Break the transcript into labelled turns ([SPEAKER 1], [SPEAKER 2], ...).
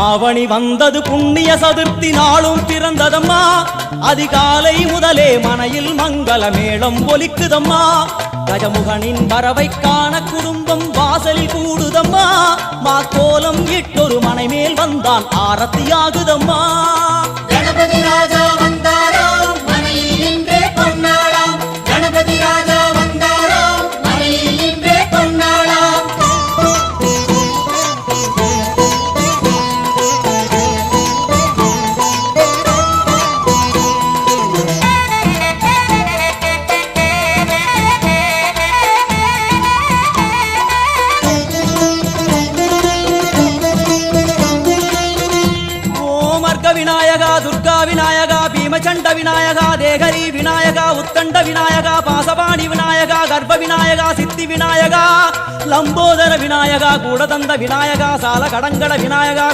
[SPEAKER 1] ஆவணி வந்தது புண்ணிய சதுர்த்தி நாளும் பிறந்ததம்மா அதிகாலை முதலே மனையில் மங்கள மேளம் ஒலிக்குதம்மா கஜமுகனின் வரவை காண குடும்பம் வாசலில் கூடுதம்மா மாக்கோலம் இட்டொரு மனை மேல் வந்தான் ஆரத்தியாகுதம்மா
[SPEAKER 2] கணபதி ராஜா வந்தாராம் மனையில் நின்றே பொன்னாளாம் கணபதி ராஜா வந்தாராம் மனையில் நின்றே பொன்னாளாம்
[SPEAKER 1] விநாயகா துர்கா விநாயகா பீமச்சண்ட விநாயகா தேகரி விநாயகா உத்தண்ட விநாயகா பாசபாணி விநாயகா கர்ப்ப விநாயகா சித்தி விநாயகா லம்போதர விநாயகா கூடதந்த விநாயகா சால கடங்கட விநாயகா